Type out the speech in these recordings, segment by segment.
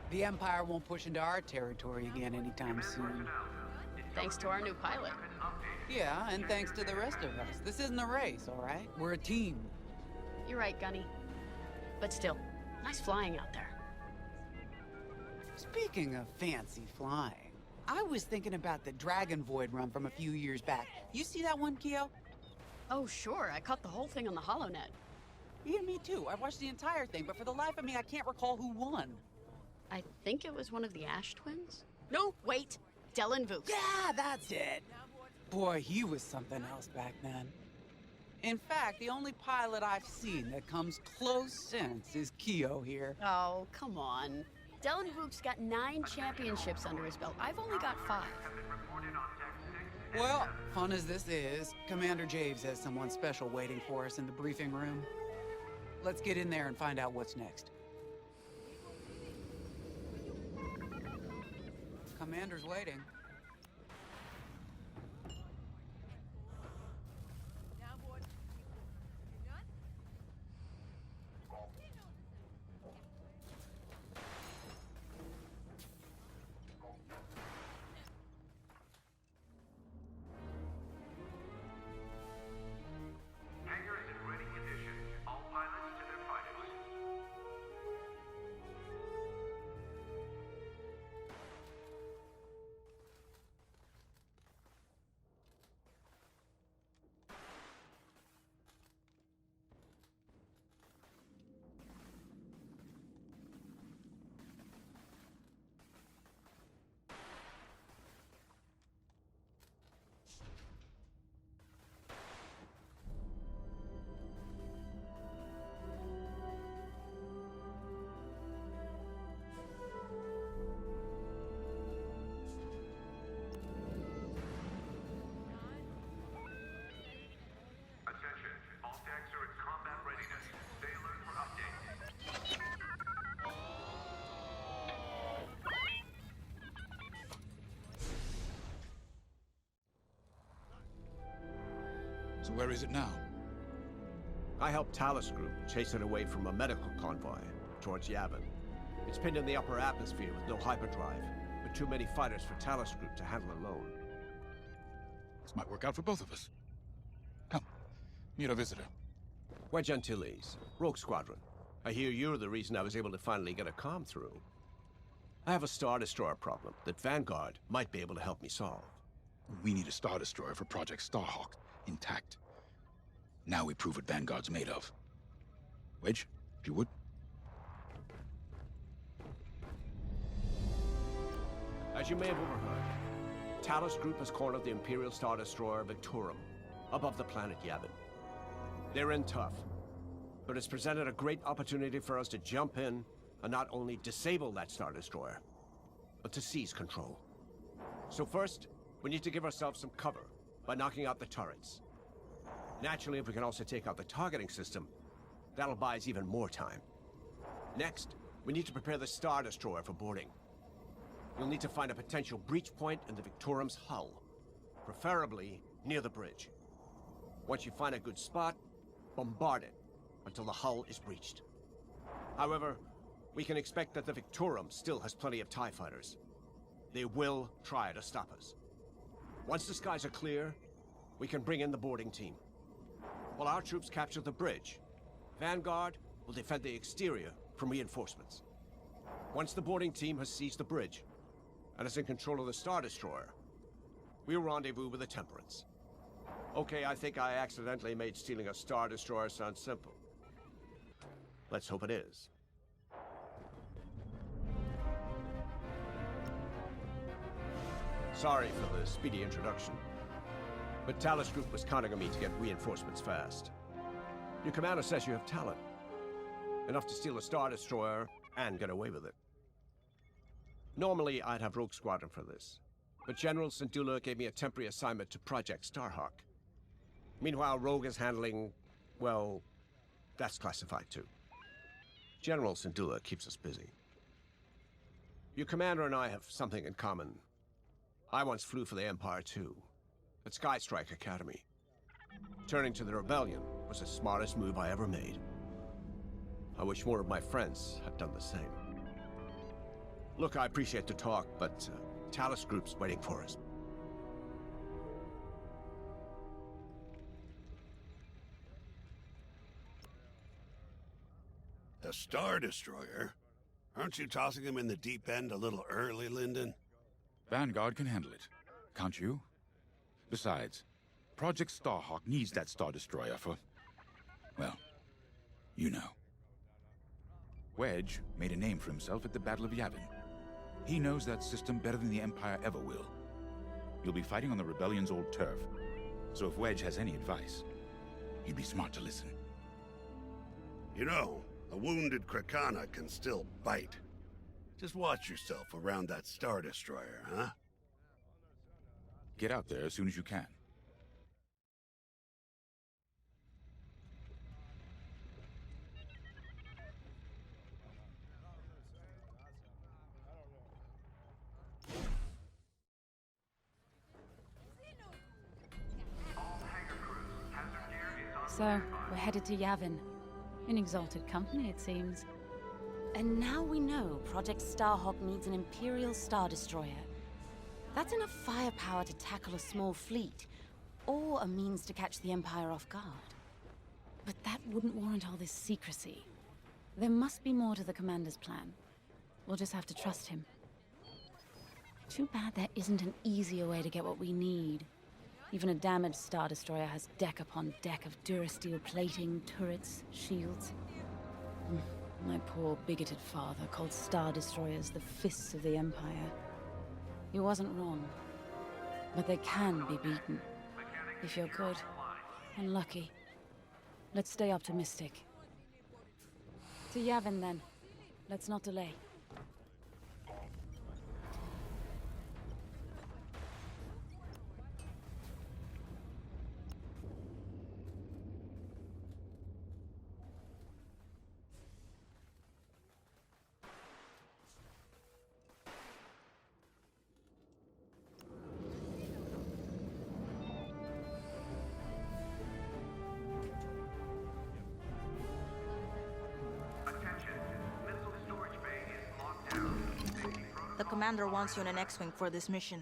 The Empire won't push into our territory again anytime soon. Thanks to our new pilot. Yeah, and thanks to the rest of us. This isn't a race, all right? We're a team. You're right, Gunny. But still, nice flying out there. Speaking of fancy flying, I was thinking about the Dragon Void run from a few years back. You see that one, Keo? Oh, sure. I caught the whole thing on the HoloNet. Yeah, me too. I watched the entire thing, but for the life of me, I can't recall who won. I think it was one of the Ash twins? No, wait. Dylan Vooks. Yeah, that's it. Boy, he was something else back then. In fact, the only pilot I've seen that comes close since is Keo here. Oh, come on. Dylan Vooks got 9 championships under his belt. I've only got 5. Well, fun as this is, Commander Javes has someone special waiting for us in the briefing room. Let's get in there and find out what's next. Commander's waiting. Hangars in ready condition. All pilots to their fighters. Attention, all decks are at combat readiness. Stay alert for updates. So where is it now? I helped Talus Group chase it away from a medical convoy towards Yavin. It's pinned in the upper atmosphere with no hyperdrive, but too many fighters for Talus Group to handle alone. This might work out for both of us. Come, meet our visitor. We're Gentiles, Rogue Squadron. I hear you're the reason I was able to finally get a comm through. I have a Star Destroyer problem that Vanguard might be able to help me solve. We need a Star Destroyer for Project Starhawk, intact. Now we prove what Vanguard's made of. Wedge, if you would. As you may have overheard, Talus Group has cornered the Imperial Star Destroyer Victorum above the planet Yavin. They're in tough, but it's presented a great opportunity for us to jump in and not only disable that Star Destroyer, but to seize control. So first, we need to give ourselves some cover by knocking out the turrets. Naturally, if we can also take out the targeting system, that'll buy us even more time. Next, we need to prepare the Star Destroyer for boarding. You'll need to find a potential breach point in the Victorum's hull, preferably near the bridge. Once you find a good spot, bombard it until the hull is breached. However, we can expect that the Victorum still has plenty of TIE fighters. They will try to stop us. Once the skies are clear, we can bring in the boarding team. While our troops capture the bridge, Vanguard will defend the exterior from reinforcements. Once the boarding team has seized the bridge and is in control of the Star Destroyer, we'll rendezvous with the Temperance. Okay, I think I accidentally made stealing a Star Destroyer sound simple. Let's hope it is. Sorry for the speedy introduction, but Talus Group was counting on me to get reinforcements fast. Your commander says you have talent. Enough to steal a Star Destroyer and get away with it. Normally, I'd have Rogue Squadron for this, but General Syndulla gave me a temporary assignment to Project Starhawk. Meanwhile, Rogue is handling, well, that's classified too. General Syndulla keeps us busy. Your commander and I have something in common. I once flew for the Empire too, at Skystrike Academy. Turning to the Rebellion was the smartest move I ever made. I wish more of my friends had done the same. Look, I appreciate the talk, but Talos Group's waiting for us. A Star Destroyer? Aren't you tossing him in the deep end a little early, Lyndon? Vanguard can handle it. Can't you? Besides, Project Starhawk needs that Star Destroyer for... well, you know. Wedge made a name for himself at the Battle of Yavin. He knows that system better than the Empire ever will. You'll be fighting on the Rebellion's old turf, so if Wedge has any advice, he'd be smart to listen. You know, a wounded Krakana can still bite. Just watch yourself around that Star Destroyer, huh? Get out there as soon as you can. So, we're headed to Yavin. In exalted company, it seems. And now we know Project Starhawk needs an Imperial Star Destroyer. That's enough firepower to tackle a small fleet, or a means to catch the Empire off guard. But that wouldn't warrant all this secrecy. There must be more to the Commander's plan. We'll just have to trust him. Too bad there isn't an easier way to get what we need. Even a damaged Star Destroyer has deck upon deck of Durasteel plating, turrets, shields. My poor bigoted father called Star Destroyers the fists of the Empire. He wasn't wrong. But they can be beaten. If you're good and lucky. Let's stay optimistic. To Yavin, then. Let's not delay. The commander wants you in an X-Wing for this mission.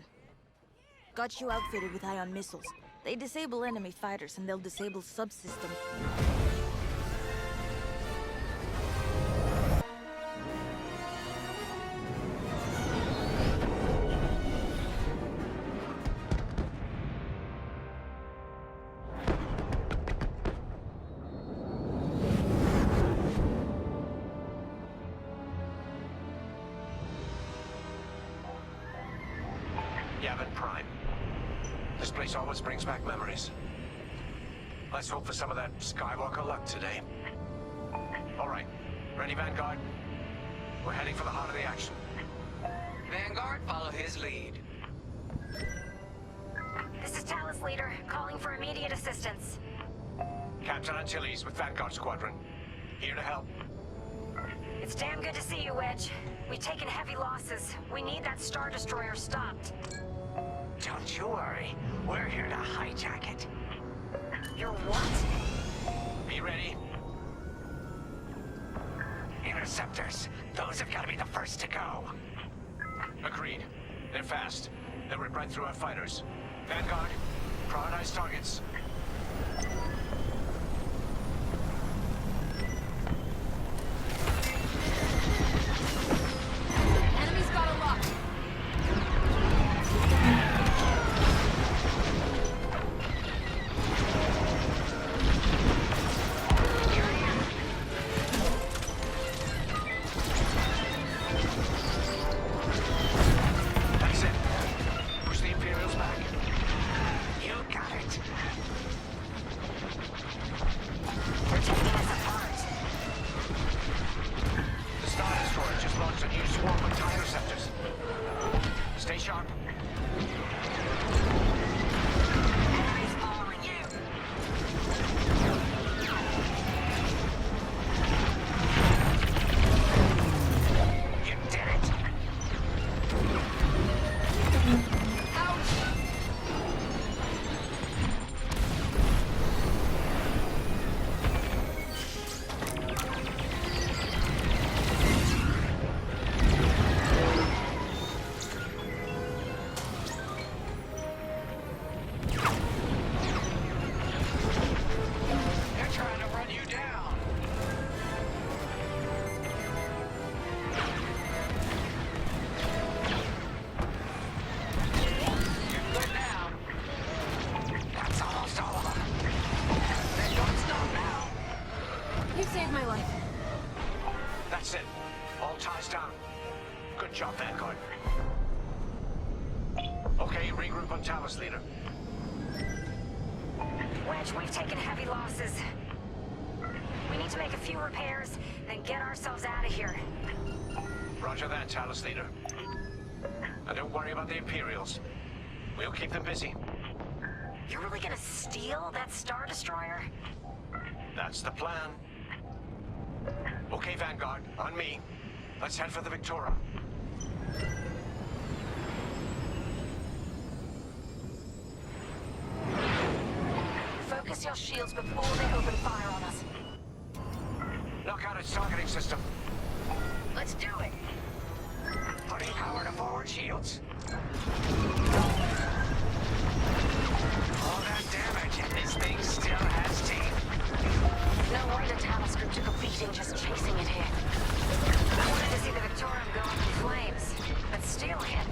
Got you outfitted with ion missiles. They disable enemy fighters and they'll disable subsystems. Yavin Prime. This place always brings back memories. Let's hope for some of that Skywalker luck today. All right. Ready, Vanguard? We're heading for the heart of the action. Vanguard, follow his lead. This is Talos Leader, calling for immediate assistance. Captain Antilles with Vanguard Squadron. Here to help. It's damn good to see you, Wedge. We've taken heavy losses. We need that Star Destroyer stopped. Don't you worry. We're here to hijack it. You're what? Be ready. Interceptors. Those have got to be the first to go. Agreed. They're fast. They'll rip right through our fighters. Vanguard, prioritize targets. Enemy's got a lock. That's it. Push the Imperials back. You got it. They're taking us apart. The Star Destroyer just launched a new swarm of TIE interceptors. Stay sharp. Enemy's following you. You did it. Eyes down. Good job, Vanguard. Okay, regroup on Talos, leader. Wedge, we've taken heavy losses. We need to make a few repairs, then get ourselves out of here. Roger that, Talos, leader. And don't worry about the Imperials. We'll keep them busy. You're really gonna steal that Star Destroyer? That's the plan. Okay, Vanguard, on me. Let's head for the Victoria. Focus your shields before they open fire on us. Knock out its targeting system. Let's do it. Putting power to forward shields. All that damage, and this thing still has teeth. No wonder Talos Group took a beating just chasing it here. I wanted to see the Victorium go up in flames, but stealing it,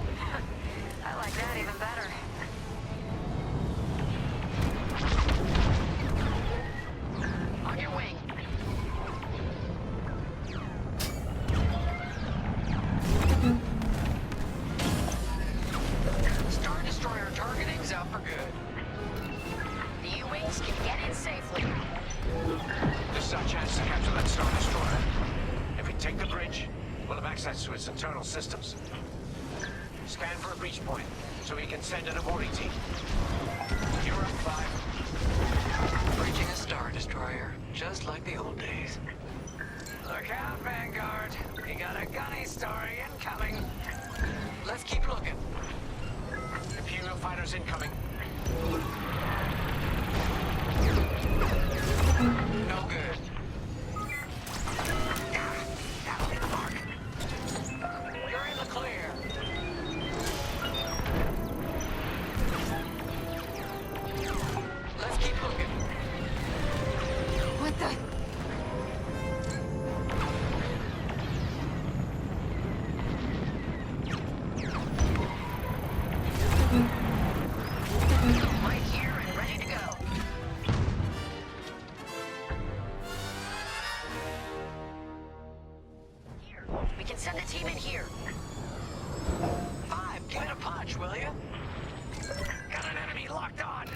I like that even better. On your wing. Star Destroyer targeting's out for good. The U-Wings can get in safely. This is our chance to capture that Star Destroyer. If we take the bridge, we'll have access to its internal systems. Scan for a breach point, so we can send an aborting team. You're up, 5. Bridging a Star Destroyer, just like the old days. Look out, Vanguard. We got a gunny story incoming. Let's keep looking. Imperial fighters incoming. No good. That'll be the mark. You're in the clear. Let's keep looking. What the? Right here and ready to go. Here. We can send a team in here. 5, give it a punch, will you? Got an enemy locked on.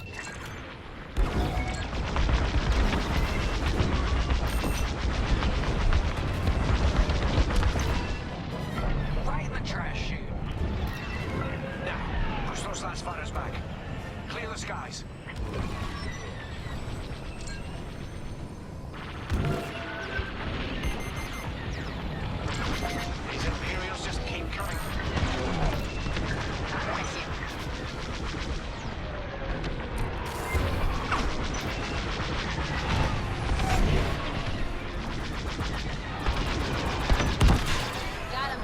Right in the trash chute. Now, push those last fighters back. Clear the skies. These Imperials just keep coming. I'm with you. Got him.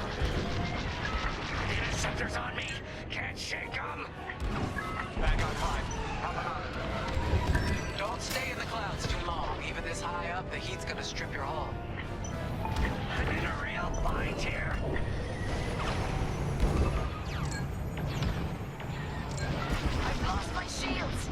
The interceptor's on me. Can't shake them. Vanguard 5. How about Don't stay in the clouds too long. Even this high up, the heat's gonna strip your hull. I'm in a real bind here. I've lost my shields.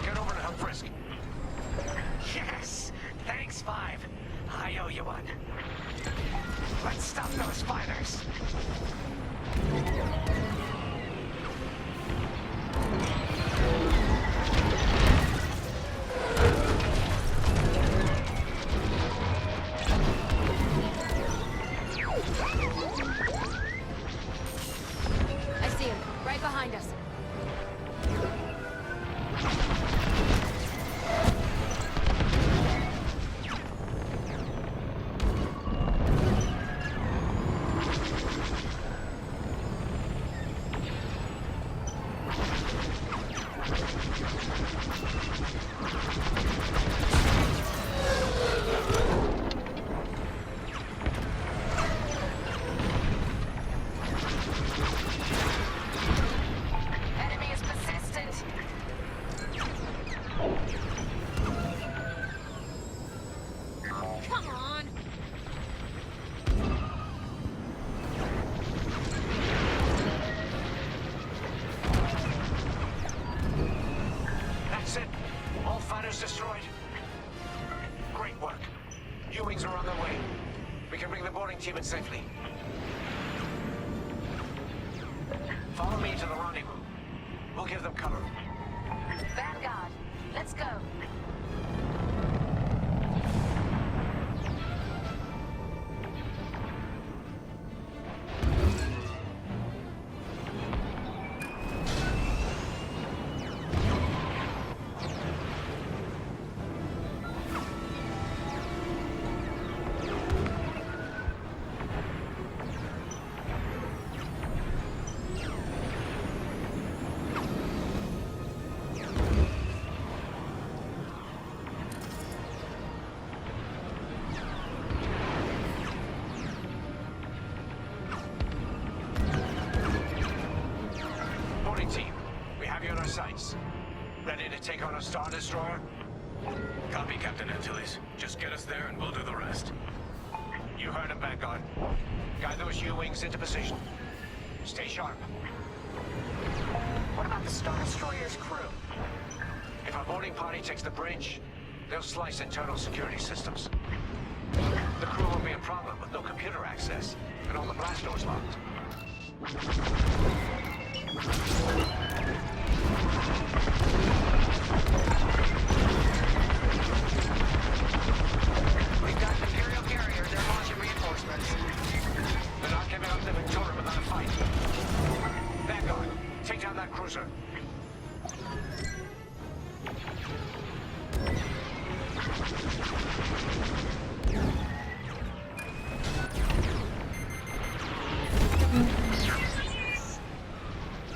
Get over to help Frisk. Yes! Thanks, 5. I owe you one. Let's stop those fighters. I see him, right behind us. U-wings are on their way. We can bring the boarding team in safely. Follow me to the rendezvous. We'll give them cover. Vanguard, let's go. Team, we have you on our sights. Ready to take on a Star Destroyer? Copy, Captain Antilles. Just get us there and we'll do the rest. You heard him, Vanguard. Guide those U-wings into position. Stay sharp. What about the Star Destroyer's crew? If our boarding party takes the bridge, they'll slice internal security systems. The crew will be a problem with no computer access, and all the blast doors locked. We've got Imperial carriers. They're launching reinforcements. They're not giving up the Victoria without a fight. Vanguard, take down that cruiser.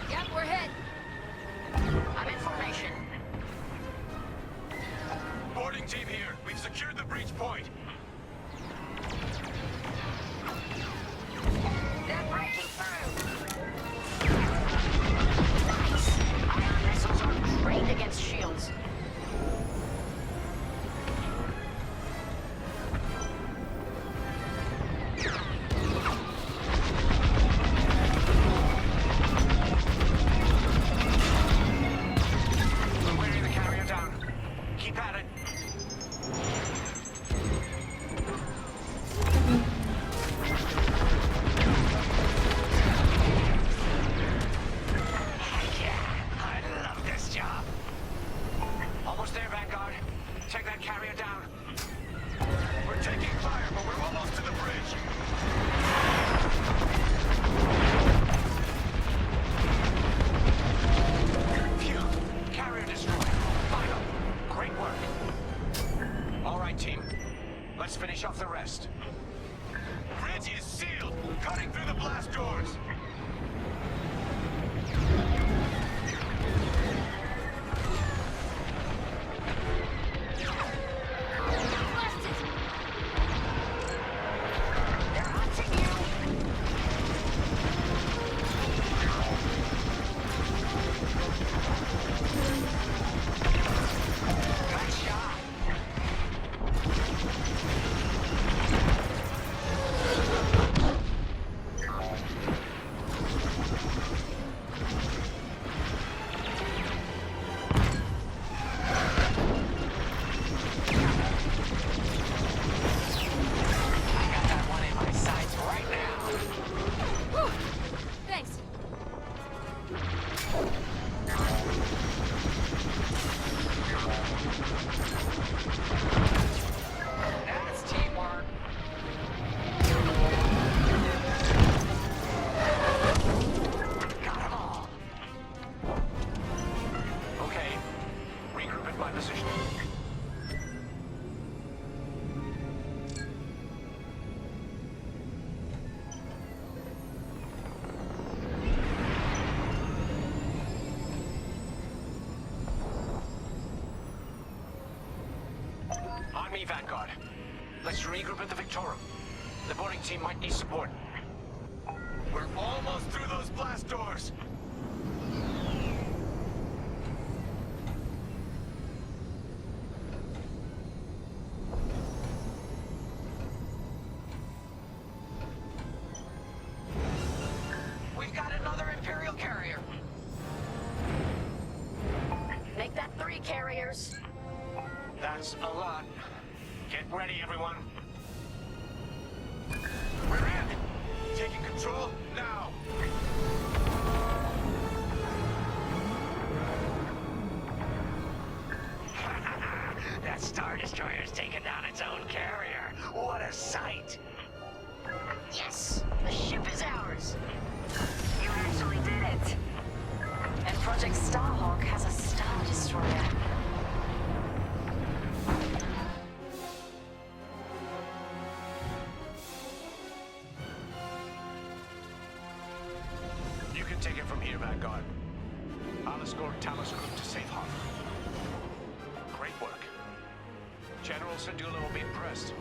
Yep, we're hit. I'm in formation. Boarding team here. We've secured the breach point. They're breaking through. Nice. Ion missiles are great against shields. We're wearing the carrier down. Keep at it. I love this job. Almost there, Vanguard. Take that carrier down. We're taking fire, but we're almost to the bridge. Phew. Carrier destroyed. Final. Great work. All right, team. Let's finish off the rest. Bridge is sealed. Cutting through the blast doors. They're hunting you. Good shot. I got that one in my sights right now. Whew. Thanks. That's teamwork. Got them all. Okay. Regroup at my position. On me, Vanguard. Let's regroup at the Victoria. The boarding team might need support. We're almost through those blast doors. We've got another Imperial carrier. Make that 3 carriers. That's a lot. Get ready, everyone. Control, now! That Star Destroyer's taken down its own carrier. What a sight! Yes, the ship is ours. You actually did it. And Project Starhawk has a Star Destroyer. You can take it from here, Vanguard. I'll escort Talos Group to safe harbor. Great work. General Syndulla will be impressed.